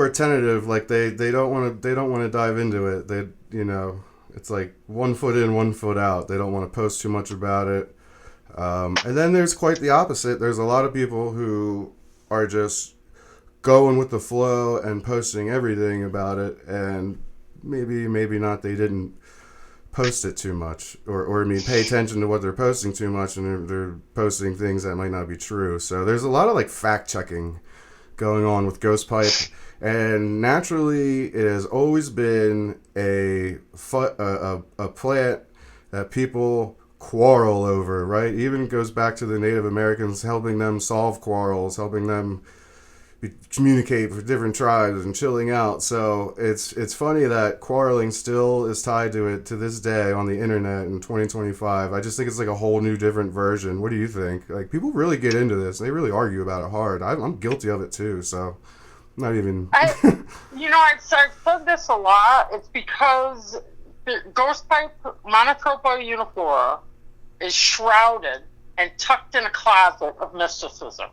Or tentative, like they don't want to dive into it. They it's like 1 foot in, 1 foot out. They don't want to post too much about it. And then there's quite the opposite. There's a lot of people who are just going with the flow and posting everything about it, and maybe not. They didn't post it too much, or I mean, pay attention to what they're posting too much, and they're posting things that might not be true. So there's a lot of like fact checking going on with Ghost Pipe, and naturally, it has always been a plant that people quarrel over, right? Even goes back to the Native Americans, helping them solve quarrels, helping them communicate with different tribes and chilling out. So it's funny that quarreling still is tied to it to this day on the internet in 2025. I just think it's like a whole new different version. What do you think? Like, people really get into this. They really argue about it hard. I'm guilty of it too. So not even. I've said this a lot. It's because the ghost pipe Monotropa uniflora is shrouded and tucked in a closet of mysticism.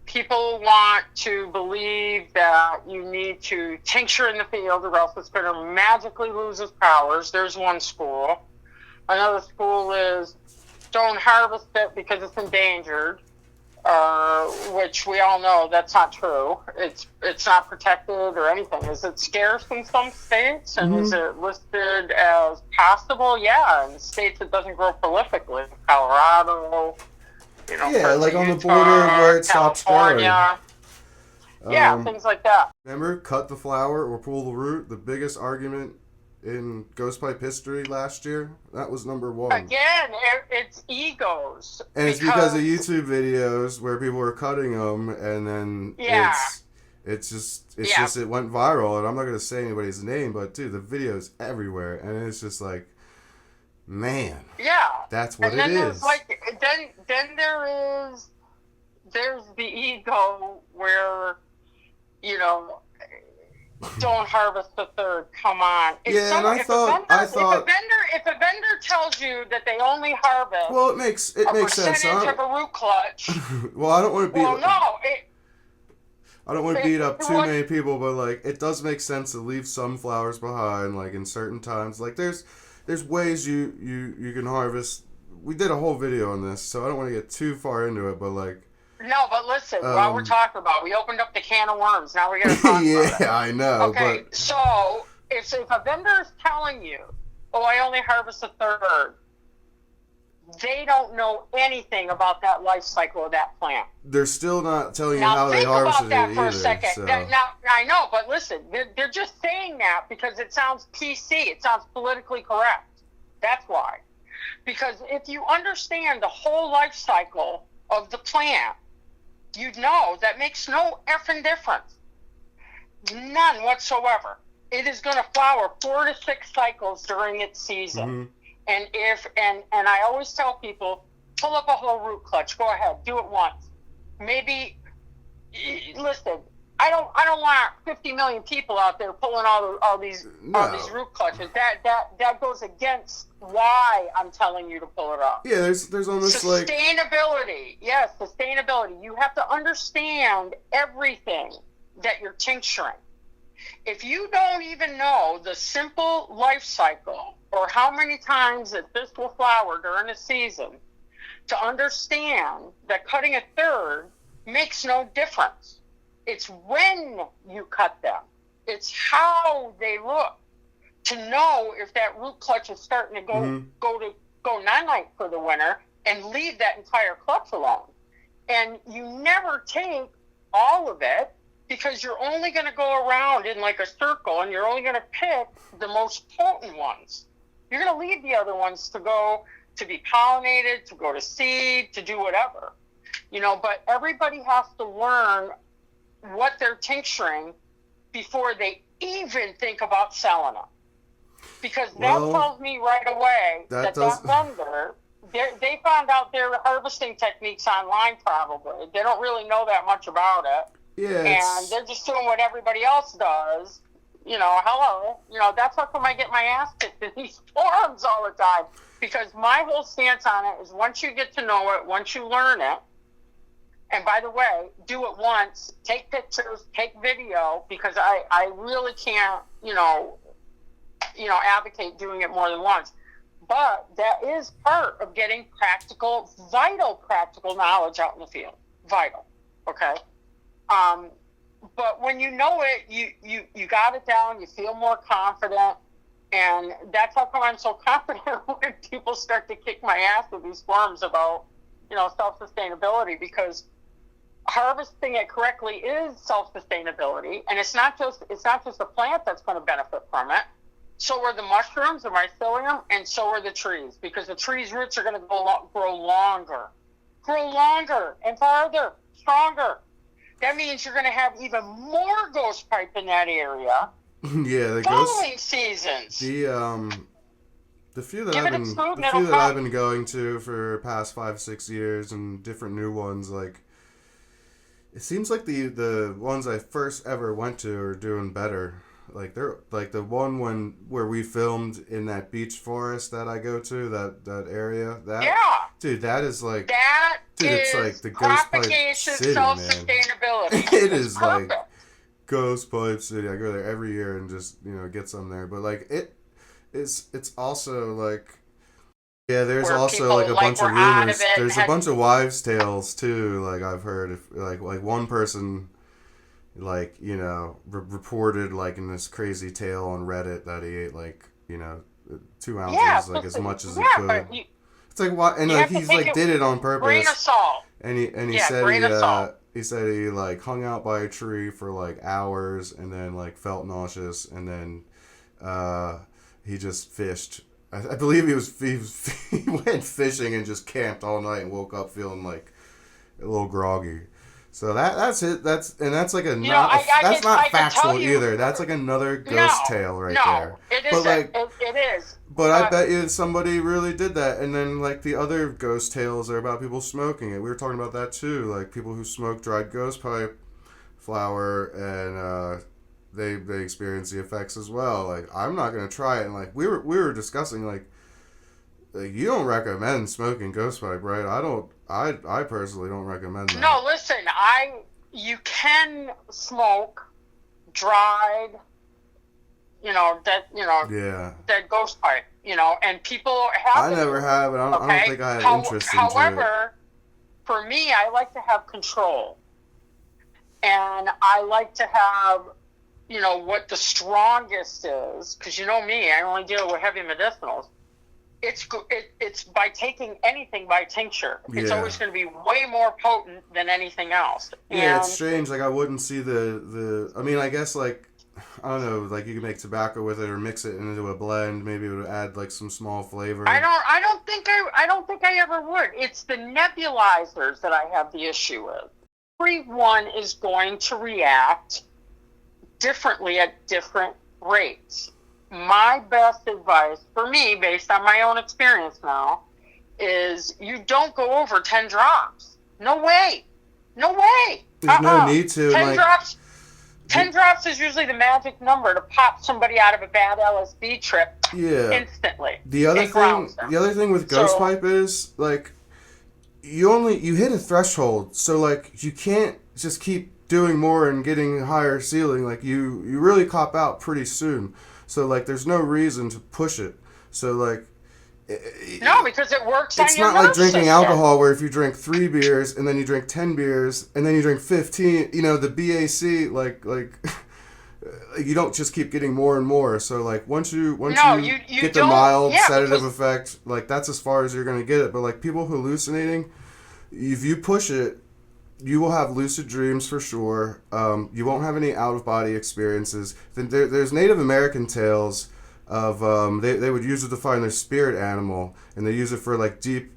People want to believe that you need to tincture in the field or else it's going to magically lose its powers. There's one school. Another school is don't harvest it because it's endangered, which we all know that's not true. It's not protected or anything. Is it scarce in some states? And is it listed as possible? Yeah, in states it doesn't grow prolifically. Colorado, like on the border where it stops growing. Things like that. Remember, cut the flower or pull the root? The biggest argument in ghost pipe history last year? That was number one. Again, it's egos. And it's because of YouTube videos where people were cutting them, and then it went viral. And I'm not going to say anybody's name, but dude, the video's everywhere. And it's just like, man, that's what it is. Then there's the ego where, don't harvest the third. Come on. If a vendor tells you that they only harvest, well, it makes sense. Percentage of a root clutch. Well, I don't want to beat. I don't want to beat up too many people, but like, it does make sense to leave some flowers behind, like in certain times. Like there's ways you can harvest. We did a whole video on this, so I don't want to get too far into it, but like. No, but listen, while we're talking about, we opened up the can of worms. Now we got to talk about it. Yeah, I know. Okay, so if a vendor is telling you, I only harvest a third, they don't know anything about that life cycle of that plant. They're still not telling you how they harvested it either. Now think about that for a second. So. Now, I know, but listen, they're just saying that because it sounds PC. It sounds politically correct. That's why. Because if you understand the whole life cycle of the plant, you know that makes no effing difference. None whatsoever. It is going to flower 4 to 6 cycles during its season. And I always tell people, pull up a whole root clutch. Go ahead, do it once. Maybe, listen, I don't want 50 million people out there pulling all these root clutches. That goes against why I'm telling you to pull it up. Yeah, there's almost sustainability. Yes, sustainability. You have to understand everything that you're tincturing. If you don't even know the simple life cycle or how many times that this will flower during a season, to understand that cutting a third makes no difference. It's when you cut them. It's how they look to know if that root clutch is starting to go night-night for the winter and leave that entire clutch alone. And you never take all of it because you're only going to go around in like a circle and you're only going to pick the most potent ones. You're going to leave the other ones to go to be pollinated, to go to seed, to do whatever. But everybody has to learn what they're tincturing before they even think about selling them. Because that tells me right away that vendor, they found out their harvesting techniques online probably. They don't really know that much about it. Yeah, and they're just doing what everybody else does. Hello. That's how come I get my ass kicked in these forums all the time. Because my whole stance on it is once you get to know it, once you learn it, And by the way, do it once, take pictures, take video, because I really can't, advocate doing it more than once. But that is part of getting vital practical knowledge out in the field. Vital. Okay. But when you know it, you got it down, you feel more confident. And that's how come I'm so confident when people start to kick my ass with these forums about, self-sustainability, because harvesting it correctly is self-sustainability. And it's not just the plant that's going to benefit from it. So are the mushrooms, the mycelium, and so are the trees, because the trees' roots are going to grow longer and farther, stronger. That means you're going to have even more ghost pipe in that area. Yeah, the following seasons. The few that I've been going to for the past 5-6 years, and different new ones, like, it seems like the ones I first ever went to are doing better. Like, they're like the one where we filmed in that beach forest that I go to, that area. Dude, that is like it's like the ghost pipe city, self-sustainability. It is like ghost pipe city. I go there every year and just get some there. But like it's also like, yeah, there's where also like a bunch of rumors. There's a bunch of wives' tales too. Like, I've heard if like one person, like, reported, like, in this crazy tale on Reddit that he ate, like, 2 ounces, like, as much as he could. It's like, what? And like, he's like did it on purpose. Grain of salt. And he said he like hung out by a tree for like hours and then like felt nauseous, and then he just fished. I believe he went fishing and just camped all night and woke up feeling like a little groggy. So that's it. That's like a that's not factual either. That's like another ghost tale right there. It is. It is. But I bet you somebody really did that. And then like the other ghost tales are about people smoking it. We were talking about that too. Like people who smoke dried ghost pipe flower, and they experience the effects as well. Like, I'm not gonna try it. And like we were discussing, like you don't recommend smoking ghost pipe, right? I personally don't recommend that. No, listen, you can smoke dried, dead ghost pipe, and people have. I never have, and I don't think I have interest in it. However, for me, I like to have control, and I like to have, what the strongest is, because me, I only deal with heavy medicinals. It's by taking anything by tincture. It's always going to be way more potent than anything else. Yeah, it's strange. Like, I wouldn't see the. I mean, I guess, like, I don't know. Like, you could make tobacco with it or mix it into a blend. Maybe it would add like some small flavor. I don't think I ever would. It's the nebulizers that I have the issue with. Everyone is going to react differently at different rates. My best advice for me, based on my own experience now, is you don't go over 10 drops. No way. There's no need to. 10 drops is usually the magic number to pop somebody out of a bad LSD trip instantly. The other thing with ghost pipe is, like, you hit a threshold, so like you can't just keep doing more and getting higher ceiling. Like, you really cop out pretty soon. So, like, there's no reason to push it. So, like... No, because it works on your nervous system. It's not like drinking alcohol, where if you drink 3 beers, and then you drink 10 beers, and then you drink 15, the BAC, like you don't just keep getting more and more. So, like, once you get the mild sedative effect, like, that's as far as you're going to get it. But, like, people hallucinating, if you push it, you will have lucid dreams for sure. You won't have any out-of-body experiences. Then there's Native American tales of they would use it to find their spirit animal, and they use it for like deep,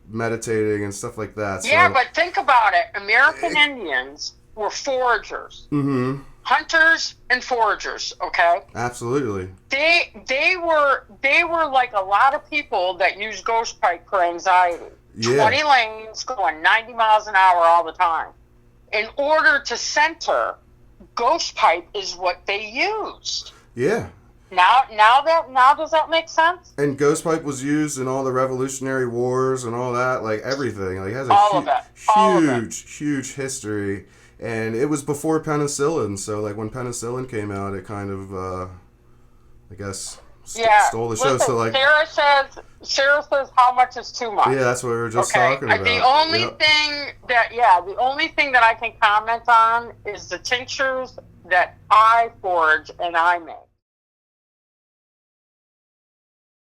meditating and stuff like that. Yeah, so, but think about it. American Indians were foragers. Mm-hmm. Hunters and foragers, okay? Absolutely. They were like a lot of people that use ghost pipe for anxiety. Yeah. 20 lanes going 90 miles an hour all the time. In order to center, ghost pipe is what they used. Yeah. Now does that make sense? And ghost pipe was used in all the Revolutionary Wars and all that, like everything. Like it has huge history. And it was before penicillin, so like when penicillin came out, it kind of, I guess, stole the show. So like Sarah says how much is too much. Yeah, that's what we were just talking about. The only thing that I can comment on is the tinctures that I forage and I make.